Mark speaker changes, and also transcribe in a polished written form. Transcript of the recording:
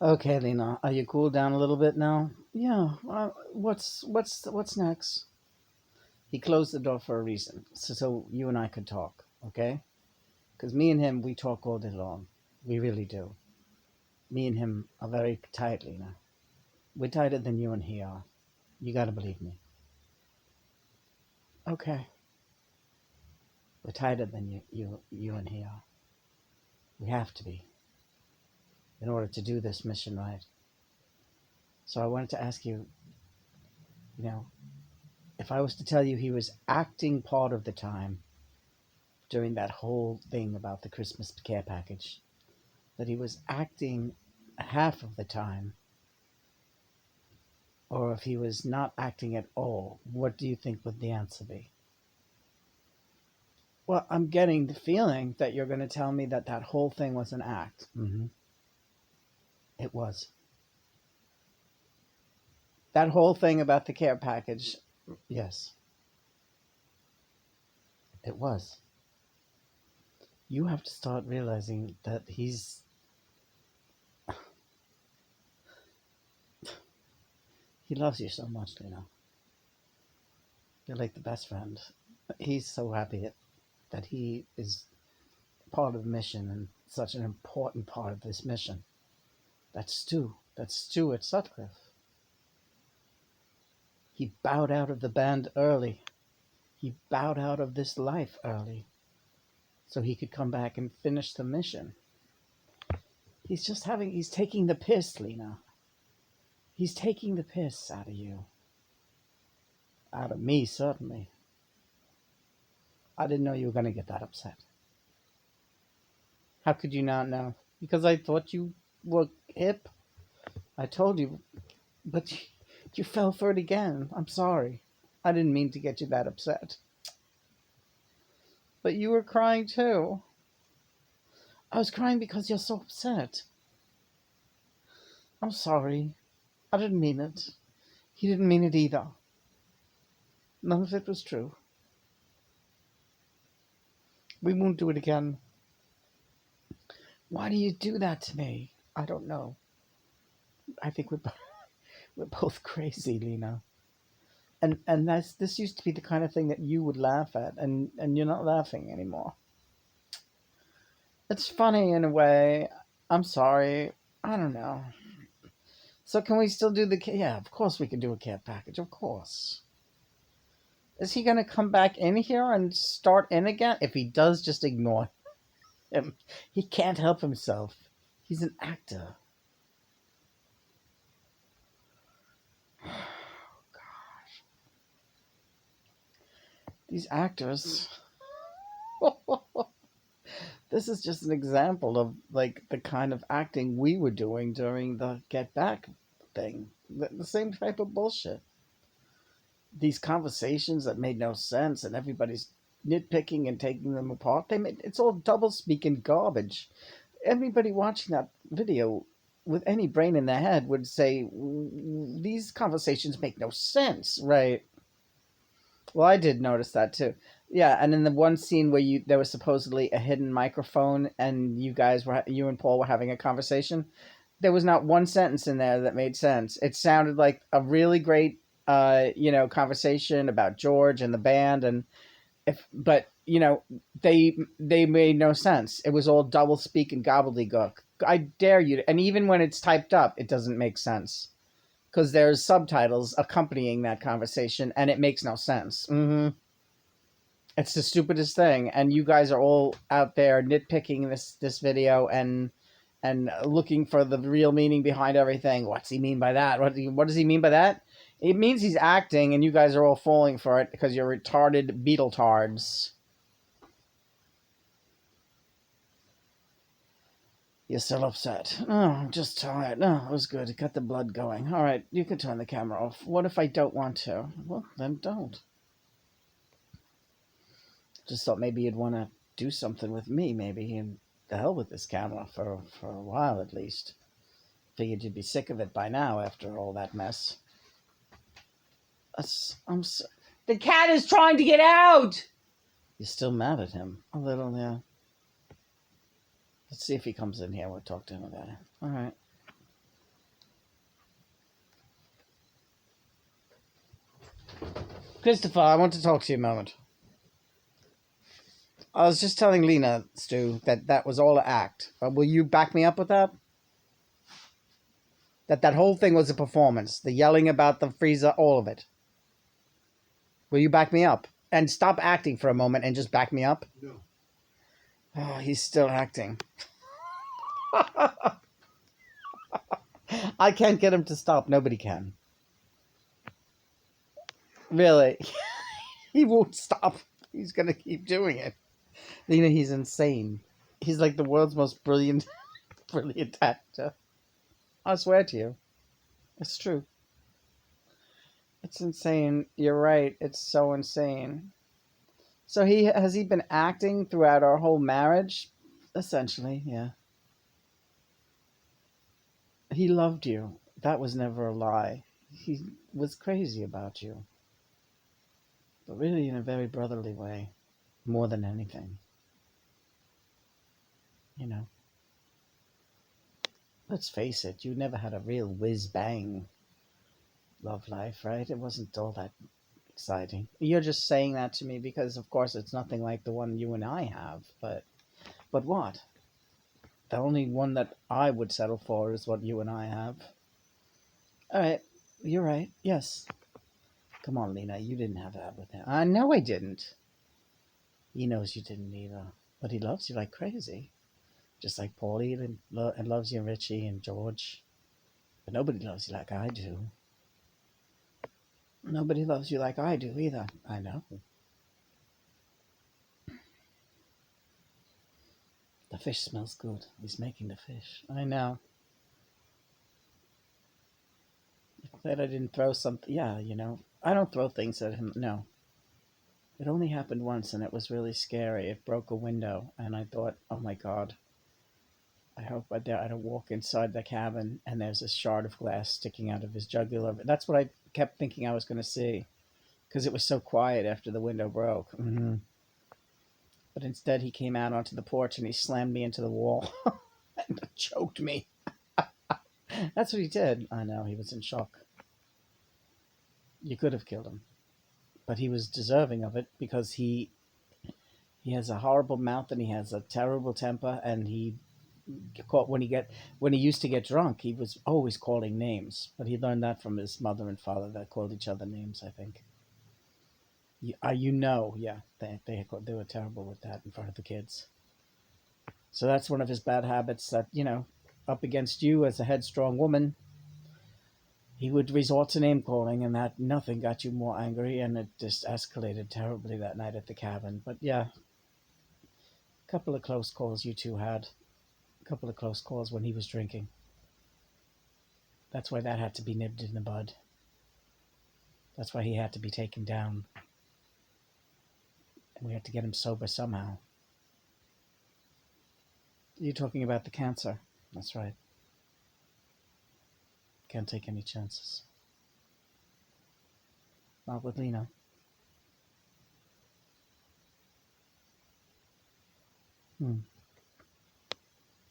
Speaker 1: Okay, Lena, are you cooled down a little bit now? Yeah. What's next? He closed the door for a reason, so you and I could talk. Okay? Because me and him, we talk all day long. We really do. Me and him are very tight, Lena. We're tighter than you and he are. You gotta believe me. Okay. We're tighter than you and he are. We have to be in order to do this mission right. So I wanted to ask you, you know, if I was to tell you he was acting part of the time during that whole thing about the Christmas care package, that he was acting half of the time, or if he was not acting at all, what do you think would the answer be? Well, I'm getting the feeling that you're going to tell me that that whole thing was an act. It was. That whole thing about the care package, yes, it was. You have to start realizing that he loves you so much, you know. You're like the best friend. He's so happy that he is part of the mission and such an important part of this mission. That's Stu. That's Stuart Sutcliffe. He bowed out of the band early. He bowed out of this life early so he could come back and finish the mission. He's taking the piss, Lena. He's taking the piss out of you. Out of me, certainly. I didn't know you were going to get that upset. How could you not know? Because I thought you were hip. I told you, but you fell for it again. I'm sorry. I didn't mean to get you that upset. But you were crying too. I was crying because you're so upset. I'm sorry. I didn't mean it. He didn't mean it either. None of it was true. We won't do it again. Why do you do that to me? I don't know. I think we're both crazy, Lena. And this used to be the kind of thing that you would laugh at, and you're not laughing anymore. It's funny in a way. I'm sorry. I don't know. So can we still do the? Yeah, of course we can do a care package. Of course. Is he gonna come back in here and start in again? If he does, just ignore him. He can't help himself. He's an actor. These actors. This is just an example of like the kind of acting we were doing during the Get Back thing. The same type of bullshit. These conversations that made no sense, and everybody's nitpicking and taking them apart. It's all double speaking garbage. Everybody watching that video with any brain in their head would say these conversations make no sense, right? Well, I did notice that too. Yeah, and in the one scene where there was supposedly a hidden microphone, and you and Paul were having a conversation, there was not one sentence in there that made sense. It sounded like a really great, conversation about George and the band, but they made no sense. It was all double speak and gobbledygook. I dare you and even when it's typed up, it doesn't make sense because there's subtitles accompanying that conversation, and it makes no sense. It's the stupidest thing, and you guys are all out there nitpicking this video and looking for the real meaning behind everything. What's he mean by that? What does he mean by that? It means he's acting, and you guys are all falling for it because you're retarded Beetletards. You're still upset. No, I'm just tired. No, it was good. It got the blood going. All right, you can turn the camera off. What if I don't want to? Well, then don't. Just thought maybe you'd want to do something with me, maybe, and the hell with this camera for a while at least. Figured you'd be sick of it by now after all that mess. The cat is trying to get out! You're still mad at him. A little, yeah. Let's see if he comes in here. We'll talk to him about it. All right. Christopher, I want to talk to you a moment. I was just telling Lena, Stu, that that was all an act. Will you back me up with that? That whole thing was a performance. The yelling about the freezer, all of it. Will you back me up? And stop acting for a moment and just back me up? No. Oh, he's still acting. I can't get him to stop. Nobody can. Really. He won't stop. He's going to keep doing it. Lena, he's insane. He's like the world's most brilliant, brilliant actor. I swear to you. It's true. It's insane. You're right. It's so insane. So he been acting throughout our whole marriage? Essentially, yeah. He loved you. That was never a lie. He was crazy about you. But really in a very brotherly way. More than anything. You know. Let's face it, you never had a real whiz-bang love life, right? It wasn't all that exciting. You're just saying that to me because, of course, it's nothing like the one you and I have. But what? The only one that I would settle for is what you and I have. All right, you're right. Yes. Come on, Lena, you didn't have that with him. I know I didn't. He knows you didn't either. But he loves you like crazy. Just like Paulie and loves you, and Richie and George. But nobody loves you like I do. Nobody loves you like I do either. I know. The fish smells good. He's making the fish. I know. Glad I didn't throw something. Yeah, you know. I don't throw things at him. No. It only happened once and it was really scary. It broke a window and I thought, oh my God. I hope I don't walk inside the cabin and there's a shard of glass sticking out of his jugular. That's what I kept thinking I was going to see because it was so quiet after the window broke. Mm-hmm. But instead, he came out onto the porch and he slammed me into the wall and choked me. That's what he did. I know, he was in shock. You could have killed him, but he was deserving of it because he has a horrible mouth and he has a terrible temper, and he caught when he used to get drunk, he was always calling names, but he learned that from his mother and father that called each other names, I think. Yeah, they were terrible with that in front of the kids. So that's one of his bad habits that, up against you as a headstrong woman, he would resort to name calling, and that nothing got you more angry, and it just escalated terribly that night at the cabin. But yeah, a couple of close calls you two had. A couple of close calls when he was drinking. That's why that had to be nipped in the bud. That's why he had to be taken down. And we had to get him sober somehow. You're talking about the cancer. That's right. Can't take any chances. Not with Lena.